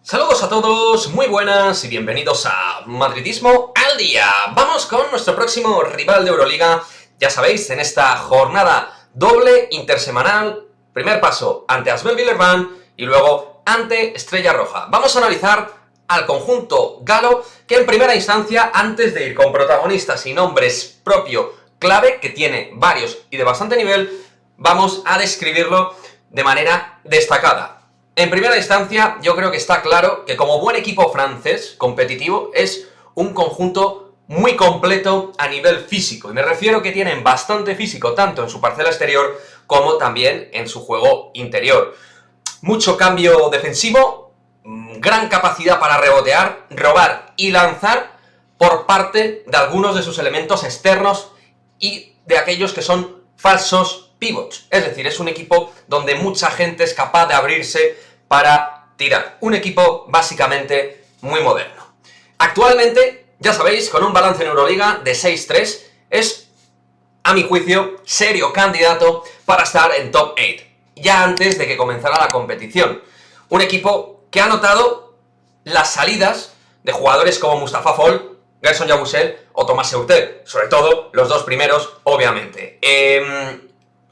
Saludos a todos, muy buenas y bienvenidos a Madridismo al Día. Vamos con nuestro próximo rival de Euroliga, ya sabéis, en esta jornada doble intersemanal. Primer paso ante Asvel Villeurbanne y luego ante Estrella Roja. Vamos a analizar al conjunto galo que en primera instancia, antes de ir con protagonistas y nombres propio clave, que tiene varios y de bastante nivel, vamos a describirlo de manera destacada. En primera instancia, yo creo que está claro que como buen equipo francés competitivo es un conjunto muy completo a nivel físico. Y me refiero que tienen bastante físico tanto en su parcela exterior como también en su juego interior. Mucho cambio defensivo, gran capacidad para rebotear, robar y lanzar por parte de algunos de sus elementos externos y de aquellos que son falsos pivots. Es decir, es un equipo donde mucha gente es capaz de abrirse para tirar. Un equipo básicamente muy moderno. Actualmente, ya sabéis, con un balance en Euroliga de 6-3, es, a mi juicio, serio candidato para estar en top 8, ya antes de que comenzara la competición. Un equipo que ha notado las salidas de jugadores como Moustapha Fall, Gerson Yabusel o Thomas Heurtel, sobre todo los dos primeros, obviamente.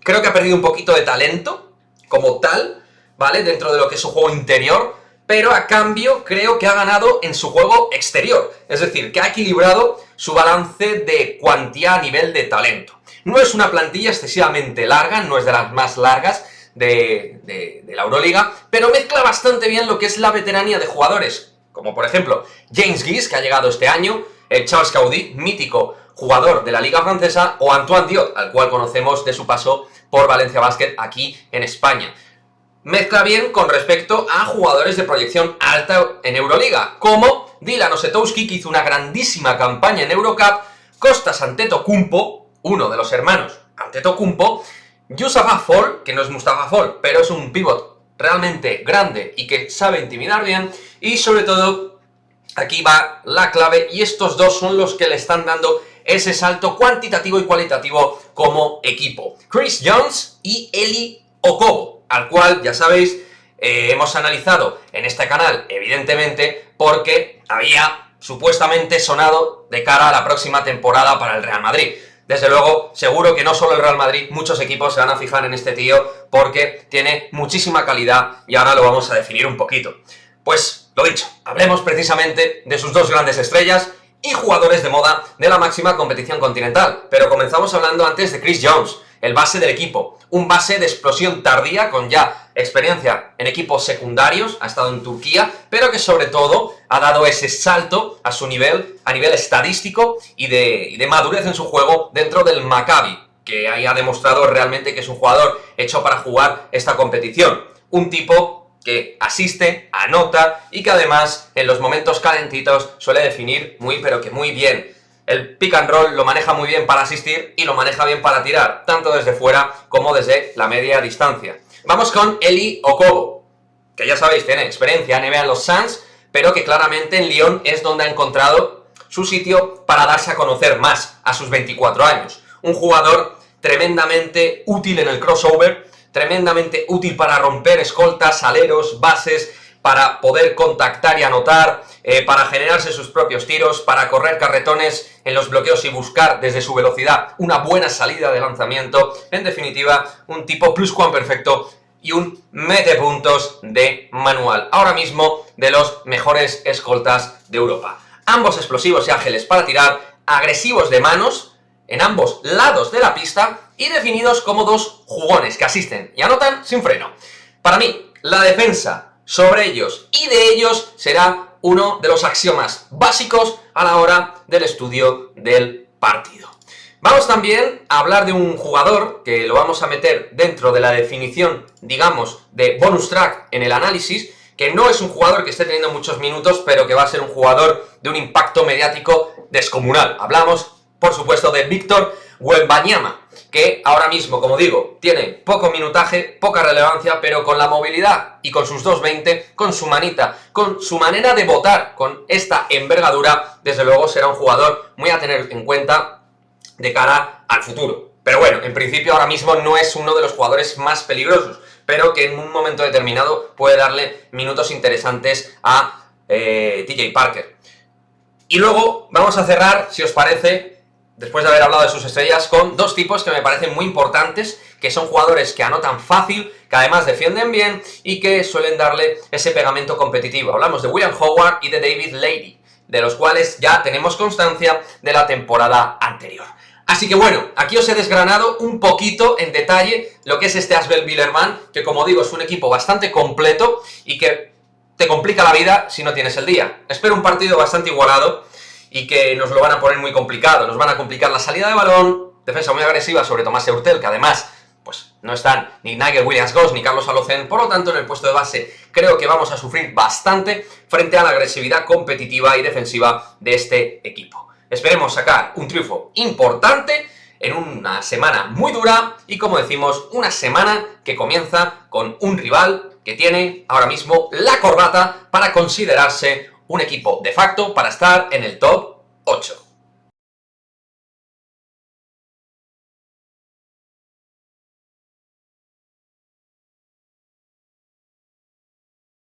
Creo que ha perdido un poquito de talento como tal, ¿vale? Dentro de lo que es su juego interior, pero a cambio creo que ha ganado en su juego exterior. Es decir, que ha equilibrado su balance de cuantía a nivel de talento. No es una plantilla excesivamente larga, no es de las más largas de la Euroliga, pero mezcla bastante bien lo que es la veteranía de jugadores, como por ejemplo James Guice, que ha llegado este año, el Charles Caudí, mítico jugador de la Liga Francesa, o Antoine Diot, al cual conocemos de su paso por Valencia Basket aquí en España. Mezcla bien con respecto a jugadores de proyección alta en Euroliga, como Dylan Osetowski, que hizo una grandísima campaña en Eurocup, Kostas Antetokounmpo, uno de los hermanos Antetokounmpo, Moustapha Fall, que no es Moustapha Fall, pero es un pivot realmente grande y que sabe intimidar bien, y sobre todo, aquí va la clave, y estos dos son los que le están dando ese salto cuantitativo y cualitativo como equipo. Chris Jones y Eli Okobo, al cual, ya sabéis, hemos analizado en este canal, evidentemente, porque había supuestamente sonado de cara a la próxima temporada para el Real Madrid. Desde luego, seguro que no solo el Real Madrid, muchos equipos se van a fijar en este tío porque tiene muchísima calidad y ahora lo vamos a definir un poquito. Pues, lo dicho, hablemos precisamente de sus dos grandes estrellas y jugadores de moda de la máxima competición continental. Pero comenzamos hablando antes de Chris Jones, el base del equipo. Un base de explosión tardía, con ya experiencia en equipos secundarios, ha estado en Turquía, pero que sobre todo ha dado ese salto a su nivel, a nivel estadístico y de madurez en su juego dentro del Maccabi, que ahí ha demostrado realmente que es un jugador hecho para jugar esta competición. Un tipo que asiste, anota y que además en los momentos calentitos suele definir muy pero que muy bien. El pick and roll lo maneja muy bien para asistir y lo maneja bien para tirar, tanto desde fuera como desde la media distancia. Vamos con Eli Okobo, que ya sabéis, tiene experiencia en NBA en los Suns, pero que claramente en Lyon es donde ha encontrado su sitio para darse a conocer más a sus 24 años. Un jugador tremendamente útil en el crossover, tremendamente útil para romper escoltas, aleros, bases, para poder contactar y anotar, para generarse sus propios tiros, para correr carretones en los bloqueos y buscar desde su velocidad una buena salida de lanzamiento. En definitiva, un tipo pluscuamperfecto y un mete puntos de manual. Ahora mismo de los mejores escoltas de Europa. Ambos explosivos y ágiles para tirar, agresivos de manos en ambos lados de la pista y definidos como dos jugones que asisten y anotan sin freno. Para mí, la defensa sobre ellos y de ellos será uno de los axiomas básicos a la hora del estudio del partido. Vamos también a hablar de un jugador que lo vamos a meter dentro de la definición, digamos, de bonus track en el análisis, que no es un jugador que esté teniendo muchos minutos, pero que va a ser un jugador de un impacto mediático descomunal. Hablamos, por supuesto, de Victor Wembanyama, que ahora mismo, como digo, tiene poco minutaje, poca relevancia, pero con la movilidad y con sus 2.20, con su manita, con su manera de botar, con esta envergadura, desde luego será un jugador muy a tener en cuenta de cara al futuro. Pero bueno, en principio ahora mismo no es uno de los jugadores más peligrosos, pero que en un momento determinado puede darle minutos interesantes a TJ Parker. Y luego vamos a cerrar, si os parece, después de haber hablado de sus estrellas, con dos tipos que me parecen muy importantes, que son jugadores que anotan fácil, que además defienden bien y que suelen darle ese pegamento competitivo. Hablamos de William Howard y de David Lady, de los cuales ya tenemos constancia de la temporada anterior. Así que bueno, aquí os he desgranado un poquito en detalle lo que es este Asvel Bilerman, que como digo es un equipo bastante completo y que te complica la vida si no tienes el día. Espero un partido bastante igualado y que nos lo van a poner muy complicado. Nos van a complicar la salida de balón, defensa muy agresiva sobre Tomás Eurtel, que además pues no están ni Nigel Williams-Goss ni Carlos Alocen, por lo tanto en el puesto de base creo que vamos a sufrir bastante frente a la agresividad competitiva y defensiva de este equipo. Esperemos sacar un triunfo importante en una semana muy dura y, como decimos, una semana que comienza con un rival que tiene ahora mismo la corbata para considerarse un equipo de facto para estar en el top 8.